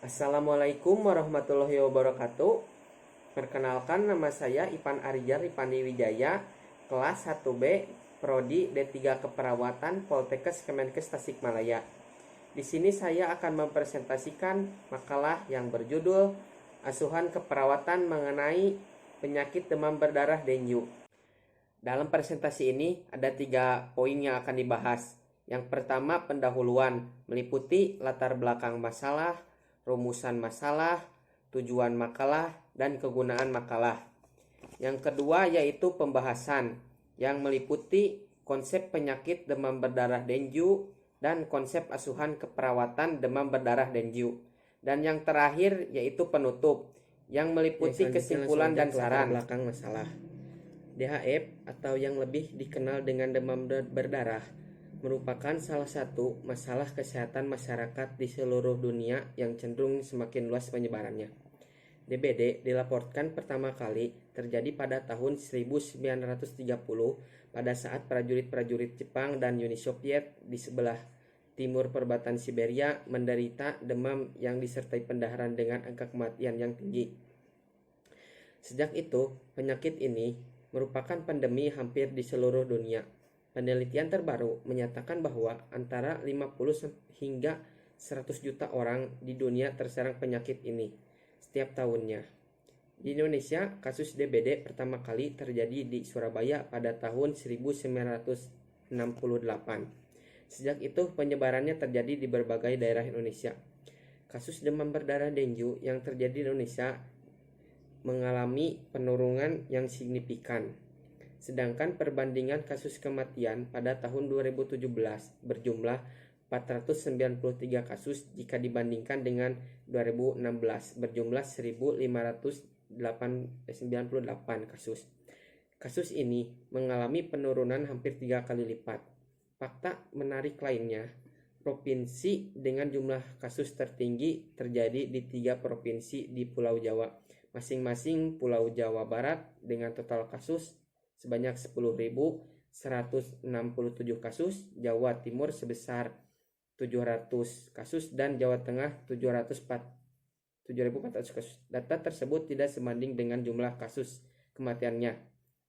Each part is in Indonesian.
Assalamualaikum warahmatullahi wabarakatuh. Perkenalkan, nama saya Ipan Arijar Ipandi Wijaya, kelas 1B, Prodi D3 Keperawatan Poltekkes Kemenkes Tasikmalaya. Di sini saya akan mempresentasikan makalah yang berjudul Asuhan Keperawatan mengenai penyakit demam berdarah dengue. Dalam presentasi ini ada 3 poin yang akan dibahas. Yang pertama, pendahuluan, meliputi latar belakang masalah, rumusan masalah, tujuan makalah, dan kegunaan makalah. Yang kedua yaitu pembahasan yang meliputi konsep penyakit demam berdarah dengue dan konsep asuhan keperawatan demam berdarah dengue. Dan yang terakhir yaitu penutup yang meliputi kesimpulan dan saran. Belakang masalah. DHF atau yang lebih dikenal dengan demam berdarah merupakan salah satu masalah kesehatan masyarakat di seluruh dunia yang cenderung semakin luas penyebarannya. DBD dilaporkan pertama kali terjadi pada tahun 1930 pada saat prajurit-prajurit Jepang dan Uni Soviet di sebelah timur perbatasan Siberia menderita demam yang disertai pendaharan dengan angka kematian yang tinggi. Sejak itu, penyakit ini merupakan pandemi hampir di seluruh dunia. Penelitian terbaru menyatakan bahwa antara 50 hingga 100 juta orang di dunia terserang penyakit ini setiap tahunnya. Di Indonesia, kasus DBD pertama kali terjadi di Surabaya pada tahun 1968. Sejak itu, penyebarannya terjadi di berbagai daerah Indonesia. Kasus demam berdarah dengue yang terjadi di Indonesia mengalami penurunan yang signifikan. Sedangkan perbandingan kasus kematian pada tahun 2017 berjumlah 493 kasus jika dibandingkan dengan 2016 berjumlah 1598 kasus. Kasus ini mengalami penurunan hampir 3 kali lipat. Fakta menarik lainnya, provinsi dengan jumlah kasus tertinggi terjadi di 3 provinsi di Pulau Jawa, masing-masing Pulau Jawa Barat dengan total kasus sebanyak 10.167 kasus, Jawa Timur sebesar 700 kasus, dan Jawa Tengah 7.400 kasus. Data tersebut tidak sebanding dengan jumlah kasus kematiannya,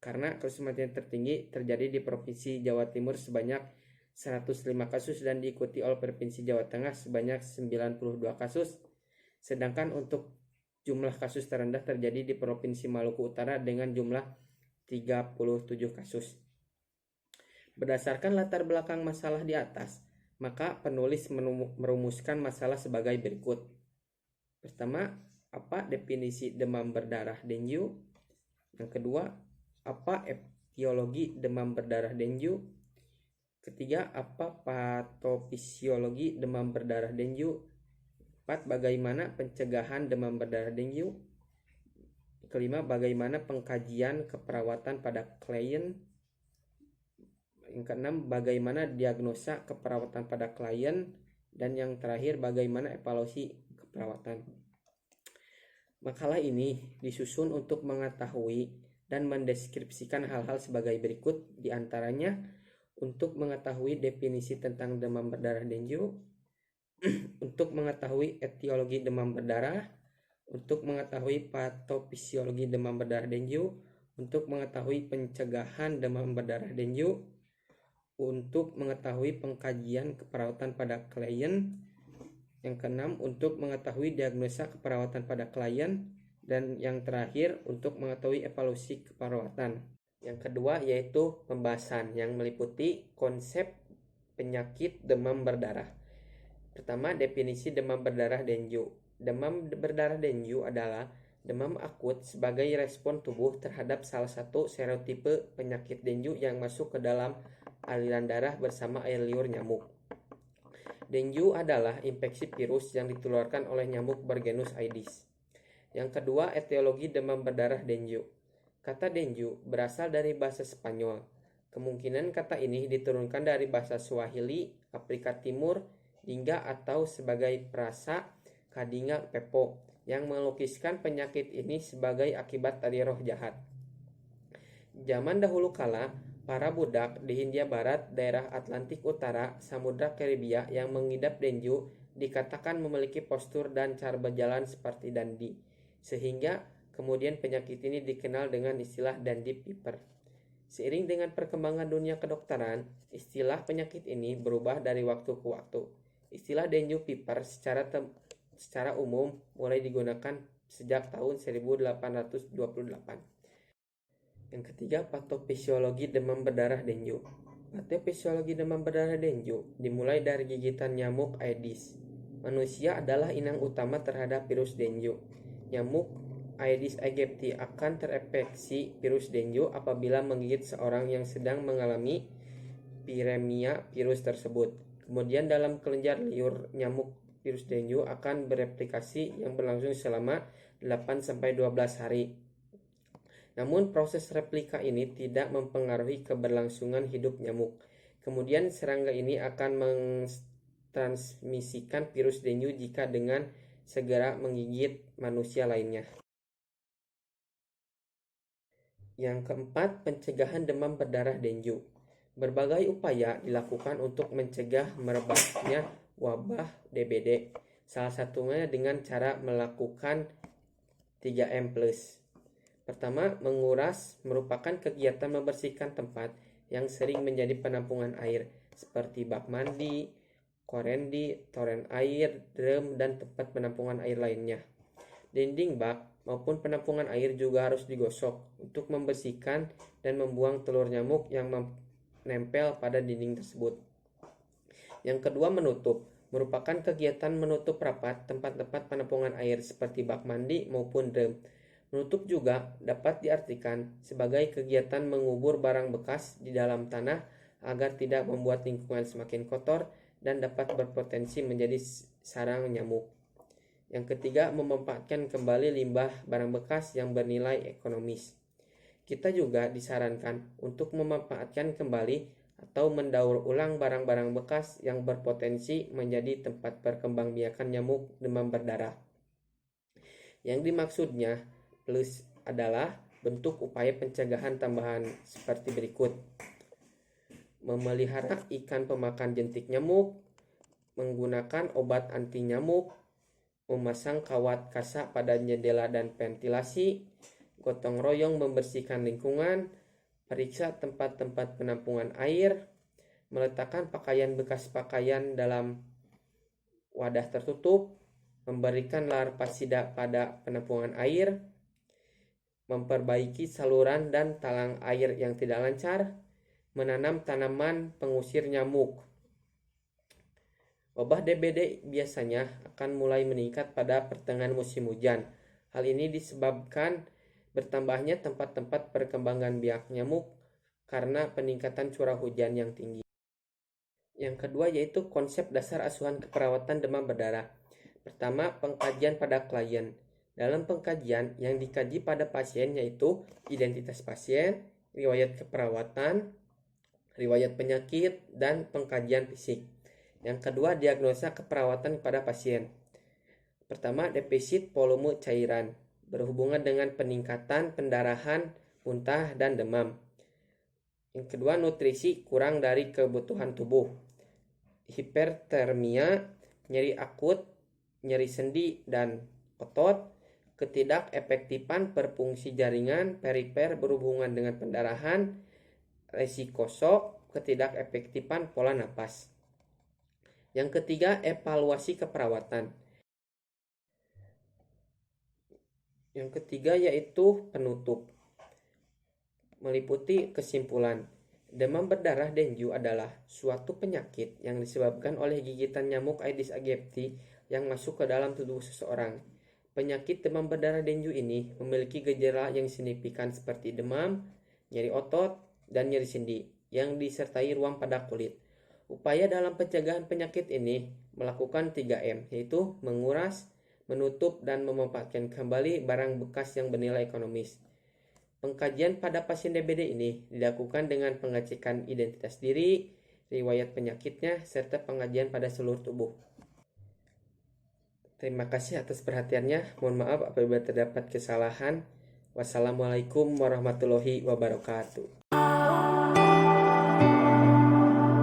karena kasus kematian tertinggi terjadi di Provinsi Jawa Timur sebanyak 105 kasus dan diikuti oleh Provinsi Jawa Tengah sebanyak 92 kasus, sedangkan untuk jumlah kasus terendah terjadi di Provinsi Maluku Utara dengan jumlah 37 kasus. Berdasarkan latar belakang masalah di atas, maka penulis merumuskan masalah sebagai berikut. Pertama, apa definisi demam berdarah dengue? Yang kedua, apa etiologi demam berdarah dengue? Ketiga, apa patofisiologi demam berdarah dengue? 4. Bagaimana pencegahan demam berdarah dengue? Kelima, bagaimana pengkajian keperawatan pada klien? Yang keenam, bagaimana diagnosa keperawatan pada klien? Dan yang terakhir, bagaimana evaluasi keperawatan? Makalah ini disusun untuk mengetahui dan mendeskripsikan hal-hal sebagai berikut, diantaranya untuk mengetahui definisi tentang demam berdarah dengue, untuk mengetahui etiologi demam berdarah, untuk mengetahui patofisiologi demam berdarah dengue, untuk mengetahui pencegahan demam berdarah dengue, untuk mengetahui pengkajian keperawatan pada klien, yang keenam untuk mengetahui diagnosa keperawatan pada klien, dan yang terakhir untuk mengetahui evaluasi keperawatan. Yang kedua yaitu pembahasan yang meliputi konsep penyakit demam berdarah. Pertama, definisi demam berdarah dengue. Demam berdarah dengue adalah demam akut sebagai respon tubuh terhadap salah satu serotipe penyakit dengue yang masuk ke dalam aliran darah bersama air liur nyamuk. Dengue adalah infeksi virus yang ditularkan oleh nyamuk bergenus Aedes. Yang kedua, etiologi demam berdarah dengue. Kata dengue berasal dari bahasa Spanyol. Kemungkinan kata ini diturunkan dari bahasa Swahili, Afrika Timur, hingga atau sebagai perasa Kadinga Pepo yang melukiskan penyakit ini sebagai akibat dari roh jahat. Zaman dahulu kala, Para budak di Hindia Barat, daerah Atlantik Utara, Samudra Karibia yang mengidap dengue dikatakan memiliki postur dan cara berjalan seperti dandy, sehingga kemudian penyakit ini dikenal dengan istilah dandy fever. Seiring dengan perkembangan dunia kedokteran, istilah penyakit ini berubah dari waktu ke waktu. Istilah dengue fever secara umum mulai digunakan sejak tahun 1828. Yang ketiga, patofisiologi demam berdarah dengue. Patofisiologi demam berdarah dengue dimulai dari gigitan nyamuk Aedes. Manusia adalah inang utama terhadap virus dengue. Nyamuk Aedes aegypti akan terinfeksi virus dengue apabila menggigit seorang yang sedang mengalami viremia virus tersebut. Kemudian dalam kelenjar liur nyamuk virus dengue akan bereplikasi yang berlangsung selama 8-12 hari. Namun proses replika ini tidak mempengaruhi keberlangsungan hidup nyamuk. Kemudian serangga ini akan mentransmisikan virus dengue jika dengan segera menggigit manusia lainnya. Yang keempat, pencegahan demam berdarah dengue. Berbagai upaya dilakukan untuk mencegah merebaknya wabah DBD. Salah satunya dengan cara melakukan 3M+. Pertama, menguras merupakan kegiatan membersihkan tempat yang sering menjadi penampungan air seperti bak mandi, korendi, toren air, drum, dan tempat penampungan air lainnya. Dinding bak maupun penampungan air juga harus digosok untuk membersihkan dan membuang telur nyamuk yang menempel pada dinding tersebut. Yang kedua, menutup merupakan kegiatan menutup rapat tempat-tempat penampungan air seperti bak mandi maupun drum. Menutup juga dapat diartikan sebagai kegiatan mengubur barang bekas di dalam tanah agar tidak membuat lingkungan semakin kotor dan dapat berpotensi menjadi sarang nyamuk. Yang ketiga, memanfaatkan kembali limbah barang bekas yang bernilai ekonomis. Kita juga disarankan untuk memanfaatkan kembali atau mendaur ulang barang-barang bekas yang berpotensi menjadi tempat perkembangbiakan nyamuk demam berdarah. Yang dimaksudnya plus adalah bentuk upaya pencegahan tambahan seperti berikut. Memelihara ikan pemakan jentik nyamuk, menggunakan obat anti nyamuk, memasang kawat kasa pada jendela dan ventilasi, gotong royong membersihkan lingkungan, periksa tempat-tempat penampungan air, meletakkan pakaian bekas pakaian dalam wadah tertutup, memberikan larvasida pada penampungan air, memperbaiki saluran dan talang air yang tidak lancar, menanam tanaman pengusir nyamuk. Wabah DBD biasanya akan mulai meningkat pada pertengahan musim hujan. Hal ini disebabkan bertambahnya tempat-tempat perkembangan biak nyamuk karena peningkatan curah hujan yang tinggi. Yang kedua yaitu konsep dasar asuhan keperawatan demam berdarah. Pertama, pengkajian pada klien. Dalam pengkajian yang dikaji pada pasien yaitu identitas pasien, riwayat keperawatan, riwayat penyakit, dan pengkajian fisik. Yang kedua, diagnosa keperawatan pada pasien. Pertama, defisit volume cairan berhubungan dengan peningkatan pendarahan, muntah, dan demam. Yang kedua, nutrisi kurang dari kebutuhan tubuh. Hipertermia, nyeri akut, nyeri sendi dan otot, ketidakefektifan perfungsi jaringan perifer berhubungan dengan pendarahan, resiko shock, ketidakefektifan pola napas. Yang ketiga, evaluasi keperawatan. Yang ketiga yaitu penutup. Meliputi kesimpulan. Demam berdarah dengue adalah suatu penyakit yang disebabkan oleh gigitan nyamuk Aedes aegypti yang masuk ke dalam tubuh seseorang. Penyakit demam berdarah dengue ini memiliki gejala yang signifikan seperti demam, nyeri otot, dan nyeri sendi yang disertai ruam pada kulit. Upaya dalam pencegahan penyakit ini melakukan 3M, yaitu menguras, menutup, dan memanfaatkan kembali barang bekas yang bernilai ekonomis. Pengkajian pada pasien DBD ini dilakukan dengan pengecekan identitas diri, riwayat penyakitnya, serta pengajian pada seluruh tubuh. Terima kasih atas perhatiannya. Mohon maaf apabila terdapat kesalahan. Wassalamualaikum warahmatullahi wabarakatuh.